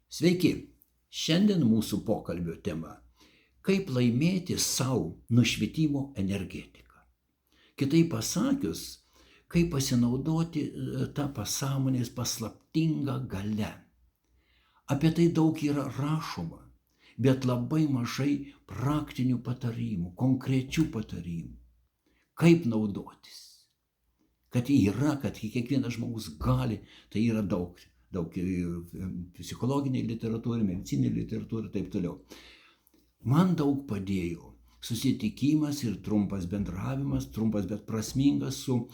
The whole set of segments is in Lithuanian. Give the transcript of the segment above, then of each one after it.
Sveiki, šiandien mūsų pokalbio tema – kaip laimėti savo nušvitimo energetiką. Kitaip pasakius, kaip pasinaudoti tą pasąmonės paslaptingą galią. Apie tai daug yra rašoma, bet labai mažai praktinių patarimų, konkrečių patarimų. Kaip naudotis. Kad yra, kad kiekvienas žmogus gali, tai yra daug psichologiniai literatūrai, medicininiai literatūrai ir taip toliau. Man daug padėjo susitikimas ir trumpas bendravimas, trumpas bet prasmingas su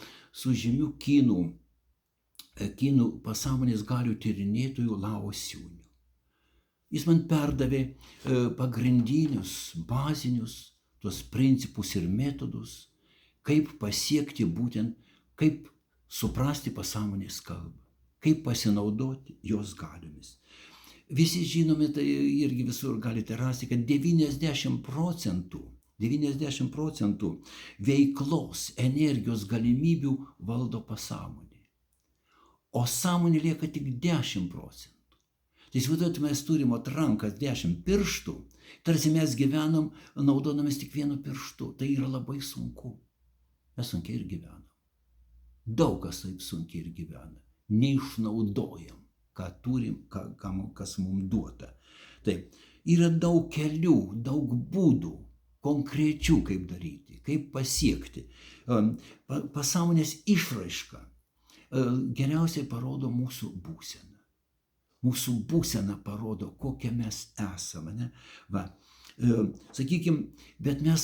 žymiu kinų pasąmonės galių tyrinėtoju Lao Siuniu. Jis man perdavė pagrindinius, bazinius tuos principus ir metodus, kaip pasiekti būtent, kaip suprasti pasąmonės kalbą, kaip pasinaudoti jos galiomis. Visi žinome, tai irgi visur galite rasti, kad 90% veiklos energijos galimybių valdo pasąmonė, o sąmonė lieka tik 10%. Tai įsivaizduojate, mes turime rankas 10 pirštų, tarsi mes gyvenam naudodamis tik vienu pirštu. Tai yra labai sunku. Mes sunkiai ir gyvenam. Daug kas taip sunkiai ir gyvena. Neišnaudojam, ką turim, kas mums duota. Taip, yra daug kelių, daug būdų, konkrečių kaip daryti, kaip pasiekti. Pasąmonės išraiška geriausiai parodo mūsų būseną. Mūsų būsena parodo, kokie mes esame. Ne? Sakykime, bet mes,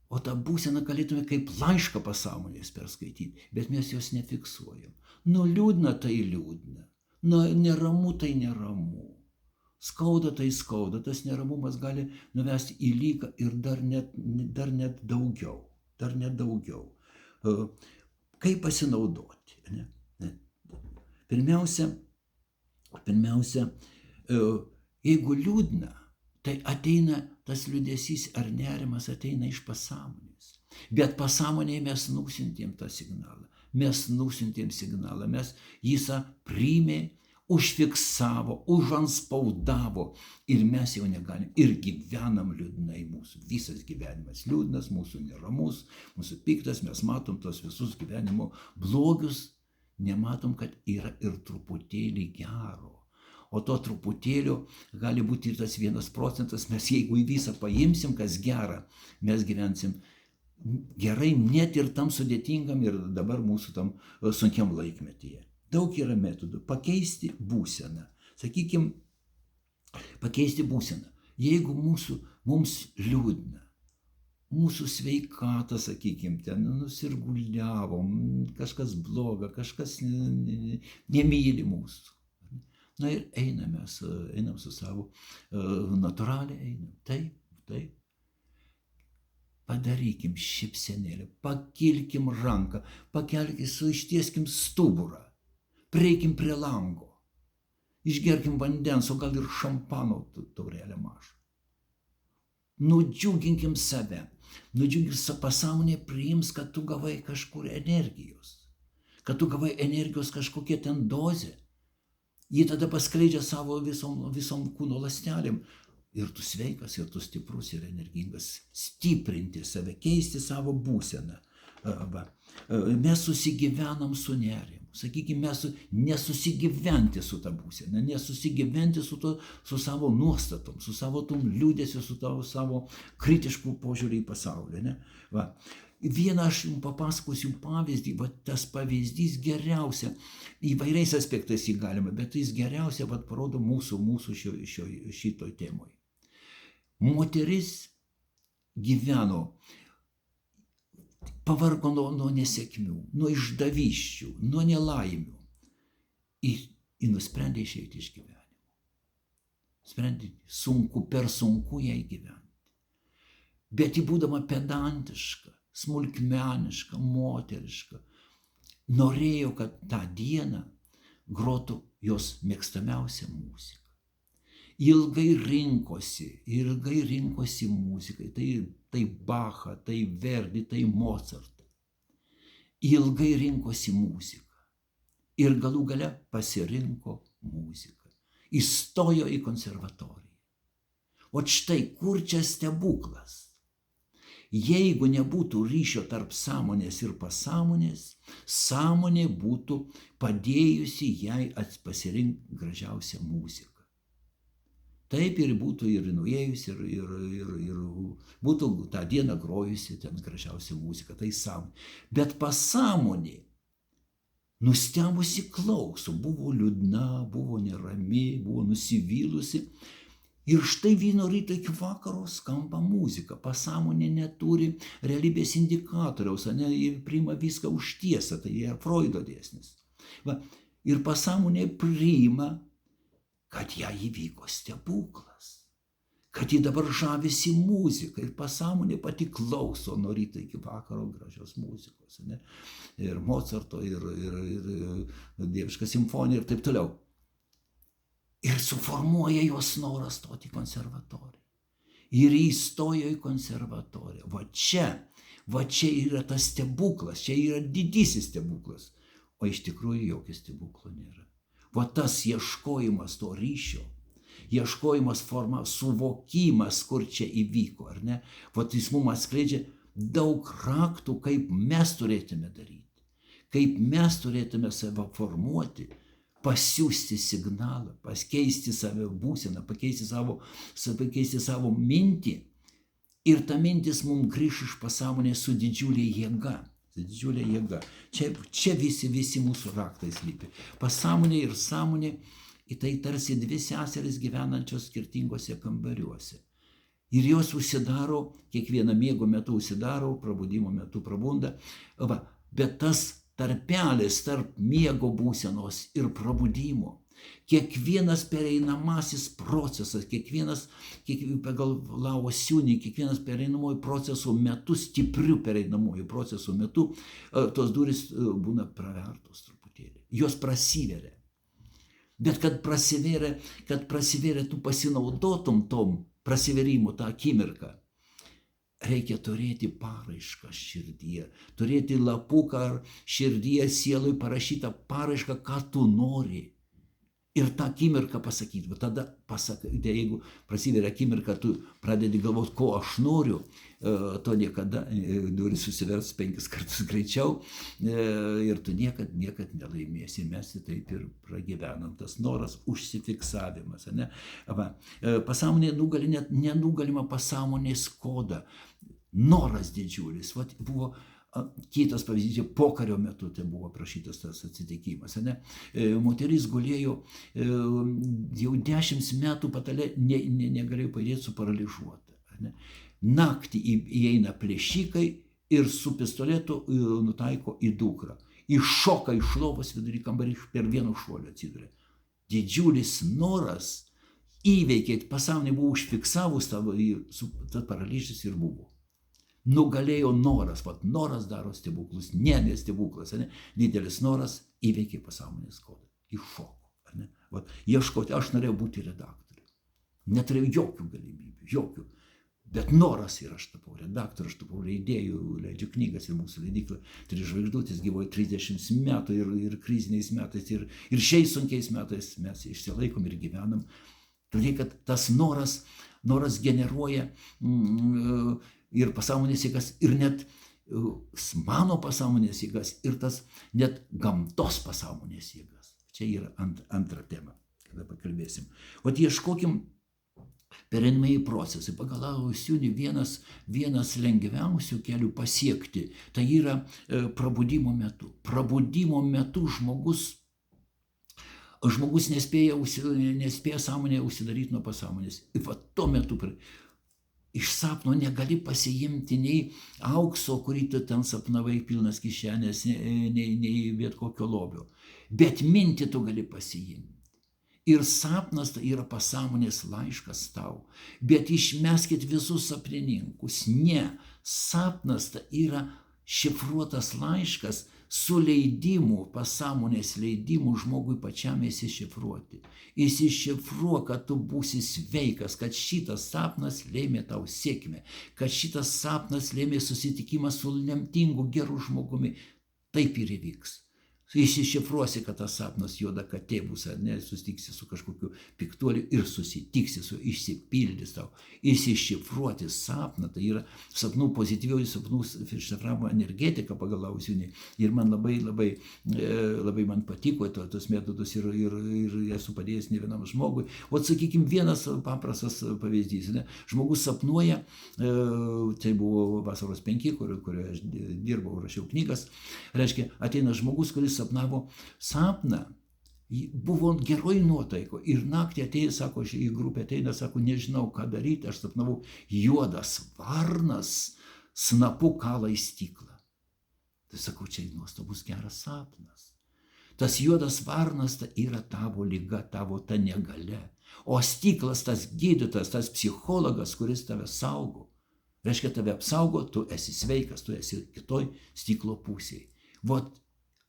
o tą būseną galėtume kaip laišką pasąmonės perskaityti, bet mes jos nefiksuojam. Liūdna tai liūdna, neramu tai neramu, skauda tai skauda, tas neramumas gali nuvesti į lygą ir dar net daugiau. Kaip pasinaudoti? Ne? Pirmiausia, jeigu liūdna, tai ateina tas liūdesys ar nerimas ateina iš pasąmonės. Bet pasąmonėje mes nusintėm tą signalą. Mes jį priėmė, užfiksavo, užanspaudavo ir mes jau negalim. Ir gyvenam liūdnai, mūsų visas gyvenimas liūdnas, mūsų neramus, mūsų piktas, mes matom tos visus gyvenimo blogius. Nematom, kad yra ir truputėlį gero. O to truputėlio gali būti ir tas 1%. Mes jeigu į visą paimsim, kas gera, mes gyvensim gerai net ir tam sudėtingam ir dabar mūsų tam sunkiam laikmetyje. Daug yra metodų. Pakeisti būseną. Sakykime, pakeisti būseną. Jeigu mums liūdna, mūsų sveikata, sakykime, ten nusirguliavom, kažkas bloga, kažkas nemyli mūsų. Na ir einam su savo natūraliai, einam. Taip. Padarykim šypsenėlę, pakilkim ranką, ištieskim stuburą, prieikim prie lango, išgerkim vandens, o gal ir šampano taurelę mažą. Nudžiuginkim save. Pasąmonė priims, kad tu gavai kažkur energijos. Kad tu gavai energijos kažkokie ten dozė. Ji tada paskleidžia savo visom kūno ląstelėm. Ir tu sveikas, ir tu stiprus, ir energingas. Stiprinti save, keisti savo būseną. Mes susigyvenam su nerimu. Sakykime, mes nesusigyventi su tą būseną, nesusigyventi su savo nuostatom, su savo tom liūdėsiu, su savo kritiškų požiūrį į pasaulį. Ne? Vieną aš jums papasakosiu pavyzdį, tas pavyzdys geriausia, įvairiais aspektais jį galima, bet jis geriausia parodo mūsų šitoj temoje. Moteris gyveno, pavargo nuo nesėkmių, nuo išdavysčių, nuo nelaimių. Ji nusprendė išeiti iš gyvenimo. Sprendė, per sunku jai gyventi. Bet ji būdama pedantiška, smulkmeniška, moteriška, norėjo, kad tą dieną grotų jos mėgstamiausia muzika. Ilgai rinkosi muzikai, tai Bachą, tai Verdi, tai Mozartą. Ilgai rinkosi muziką ir galų gale pasirinko muziką. įstojo į konservatoriją. O štai kur čia stebuklas? Jeigu nebūtų ryšio tarp sąmonės ir pasąmonės, sąmonė būtų padėjusi jai pasirinkti gražiausią muziką. Taip ir būtų ir nuėjusi, ir būtų tą dieną grojusi ten gražiausią muziką, tai sąmonė. Bet pasąmonė nustebusi klauso, buvo liūdna, buvo nerami, buvo nusivylusi. Ir štai vyno ryto iki vakaro skamba muzika. Pasąmonė neturi realybės indikatoriaus, ir priima viską už tiesą, tai yra Freudo dėsnis. Ir pasąmonė priima, kad ją įvyko stebuklas, kad ji dabar žavisi muzika ir pasąmonė pati klauso nuo ryto iki vakaro gražios muzikos. Ir Mozarto, ir Dieviška simfonija ir taip toliau. Ir suformuoja jos norą stoti į konservatoriją. Ir įstojo į konservatoriją. Va čia yra tas stebuklas, čia yra didysis stebuklas. O iš tikrųjų jokio stebuklo nėra. Va tas ieškojimas to ryšio, ieškojimas suvokimas, kur čia įvyko, ar ne? Va jis mums atskleidžia daug raktų, kaip mes turėtume daryti, kaip mes turėtume save formuoti, pasiųsti signalą, pakeisti savo būseną, pakeisti savo mintį. Ir ta mintis mums grįš iš pasąmonės su didžiulė jėga. Čia visi mūsų raktai slypi. Pasąmonė ir sąmonė, tai tarsi dvi seserys gyvenančios skirtingose kambariuose. Ir jos užsidaro, kiekvieną miego metu užsidaro, prabudimo metu prabunda. Bet tas tarpelis tarp miego būsenos ir prabudimo, kiekvienas pereinamasis procesas, pagal Lao Siunį, kiekvienas pereinamojo proceso metu, stiprių pereinamojo proceso metu, tos durys būna pravertos truputėlį, jos prasiveria. Bet kad prasivėrė, tu pasinaudotum tom prasivėrimu tą akimirką, reikia turėti paraišką širdyje, turėti lapuką ar širdyje sielui parašytą paraišką, ką tu nori. Ir tą akimirką pasakyti. Bet tada jeigu prasiveria akimirką, tu pradedi galvoti, ko aš noriu, to niekada durys susivers 5 kartus greičiau ir tu niekad nelaimėsi. Mes taip ir pragyvenam. Tas noras užsifiksavimas. Pasąmonė nenugalima pasąmonės kodą. Noras didžiulis. Buvo kitas pavyzdys, pokario metu tai buvo aprašytas tas atsitikimas. Moteris gulėjo jau 10 metų patale, negalėjo pajudėti, suparalyžuota. Naktį įeina plėšikai ir su pistoletu nutaiko į dukrą. Iššoka iš lovos vidury kambarį, per vieno šuolio atsiduria. Didžiulis noras įveikė, pasąmonė buvo užfiksavus, tas paralyžius ir buvo. Nugalėjo noras, noras daro stebuklus, ne stebuklas, didelis noras įveikė pasąmonės kodą, iššoko. Ieškoti, aš norėjau būti redaktoriu, neturėjau jokių galimybių, jokių, bet noras ir aš tapau redaktoriu, aš tapau leidėjų, leidžiu knygas ir mūsų leidykla 3 žvaigždutės gyvoja 30 metų ir kriziniais metais ir šiais sunkiais metais mes išsilaikom ir gyvenam. Todėl, kad tas noras generuoja ir pasąmonės jėgas, ir net mano pasąmonės jėgas, ir tas net gamtos pasąmonės jėgas. Čia yra antra tema, kada pakalbėsim. Ieškokim pereinamieji procesai. Pagal Lao Siunį vienas lengviausių kelių pasiekti, tai yra prabudimo metu. Prabudimo metu žmogus nespėja sąmonėje užsidaryti nuo pasąmonės. Ir tuo metu iš sapno negali pasiimti nei aukso, kurį tu ten sapnavai pilnas kišenės, nei bet kokio lobio. Bet mintį tu gali pasiimti. Ir sapnas tai yra pasąmonės laiškas tau. Bet išmeskit visus sapnininkus. Ne, sapnas tai yra šifruotas laiškas su leidimu, pasąmonės leidimu žmogui pačiam įsišifruoti. Įsišifruok, kad tu būsi sveikas, kad šitas sapnas lėmė tau sėkmę, kad šitas sapnas lėmė susitikimą su lemtingu, geru žmogumi. Taip ir įvyks. Išsišifruosi, kad tas sapnas juoda katė bus, ar ne, susitiksi su kažkokiu piktuoliu ir susitiksi su, išsipildys tau. Išsišifruoti sapną, tai yra sapnų, pozityviųjų sapnų šifravimo energetika pagal Ausiūnį. Ir man labai man patiko tos metodus ir esu padėjęs ne vienam žmogui. O sakykime, vienas paprastas pavyzdys, ne? Žmogus sapnuoja, tai buvo Vasaros 5, kurioje aš dirbau, rašiau knygas, reiškia, ateina žmogus, kuris sapnavo sapną, buvo geroj nuotaiko ir naktį atėjo, sako, į grupę ateina, sako, nežinau ką daryti, aš sapnavau, juodas varnas snapu kala į stiklą. Tai sakau, čia nuostabus geras sapnas. Tas juodas varnas yra tavo liga, tavo ta negalia. O stiklas, tas gydytojas, tas psichologas, kuris tave saugo. Reiškia, tave apsaugo, tu esi sveikas, tu esi kitoj stiklo pusėje. Vot,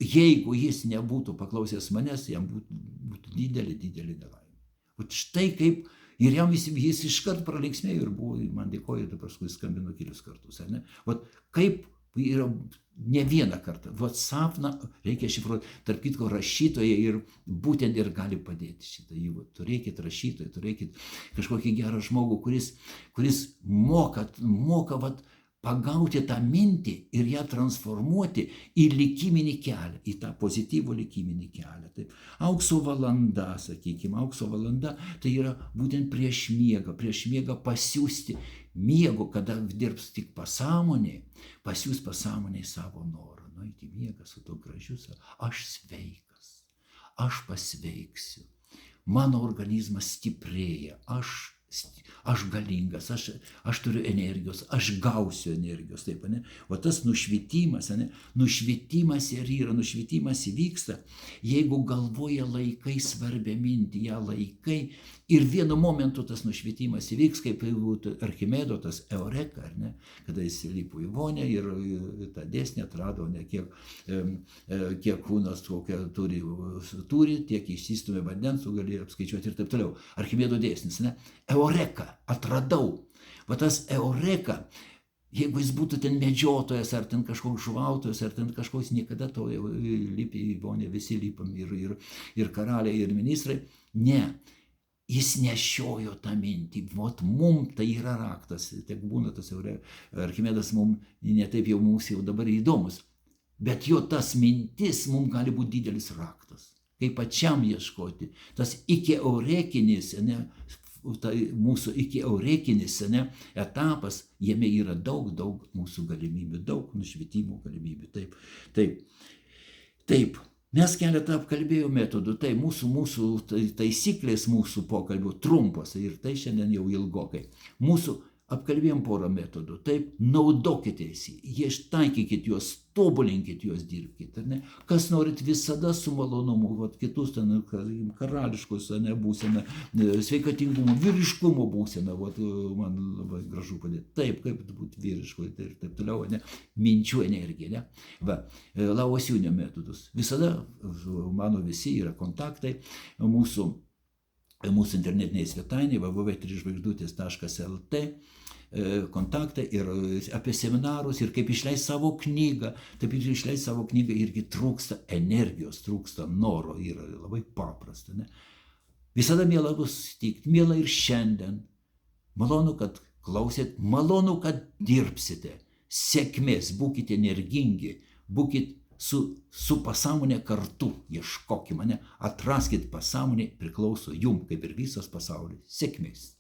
jeigu jis nebūtų paklausęs manęs, jam būtų didelė nelaimė. Vat štai kaip, ir jam jis iškart pralinksmėjo ir buvo, man dėkoja, tai paskui skambino kelius kartus. Ne? Vat kaip yra ne vieną kartą. Vat sapną reikia šifruoti. Tarp kitko, rašytojai ir būtent ir gali padėti šitą. Turėkit rašytoją, turėkit kažkokį gerą žmogų, kuris moka vat, pagauti tą mintį ir ją transformuoti į likiminį kelią, į tą pozityvų likiminį kelią. Taip. Aukso valanda, sakykime, aukso valanda tai yra būtent prieš miegą pasiųsti miego, kada dirbs tik pasąmonė, pasiūs pasąmonėj savo norą. Nueiti miegą su to gražiu, aš sveikas, aš pasveiksiu, mano organizmas stiprėja, aš galingas, aš turiu energijos, aš gausiu energijos, taip, ne? O tas nušvitimas, ne? Nušvitimas ir yra, nušvitimas įvyksta, jeigu galvoje laikai svarbią mintį, ją laikai ir vienu momentu tas nušvitimas įvyks, kaip Archimedo, tas Eureka, ar ne? Kada jis lipo į vonią ir tą dėsnį atrado, ne? Kiek kūnas kokią turi, tiek išsistumė vandens, tu gali apskaičiuoti ir taip toliau. Archimedo dėsnis, ne? Eureka, atradau. Va tas Eureka, jeigu jis būtų ten medžiotojas, ar ten kažkoks žuvautojas, ar ten kažkoks, niekada to lipi į vonę, visi lipam ir karaliai, ir ministrai. Ne, jis nešiojo tą mintį. Vot mum tai yra raktas. Tiek būna tas Archimedas mum, ne taip jau mums jau dabar įdomus. Bet jo tas mintis mum gali būti didelis raktas. Kaip pačiam ieškoti. Tas iki eurekinis, ne, mūsų iki eurekinis, ne, etapas, jame yra daug mūsų galimybių, daug nušvitimų galimybių. Taip. Mes keletą apkalbėjau metodų, tai mūsų taisyklės mūsų pokalbių trumpos ir tai šiandien jau ilgokai. Mūsų apkalbėjom porą metodų, taip, naudokitės, taikykit juos, tobulinkit juos, dirbkit, ar ne? Kas norit visada su malonumu, vat, kitus ten karališkus, ne, būseną, sveikatingumo, vyriškumo būseną, vat, man labai gražu padėti. Taip, kaip būti vyrišku ir taip toliau, ne? Minčių energija, ne? Va, Ausiūnio metodus. Visada mano visi yra kontaktai, mūsų internetinėje svetainėje www.3žvaigždutės.lt kontaktai ir apie seminarus ir kaip išleisti savo knygą. Taip ir išleisti savo knygą irgi trūksta energijos, trūksta noro, yra labai paprasta. Ne? Visada miela bus susitikti, miela ir šiandien. Malonu, kad klausėt, malonu, kad dirbsite. Sėkmės, būkite energingi, būkite su pasąmonė kartu, ieškokime, ne? Atraskit pasąmonė, priklauso jum, kaip ir visas pasaulis. Sėkmės.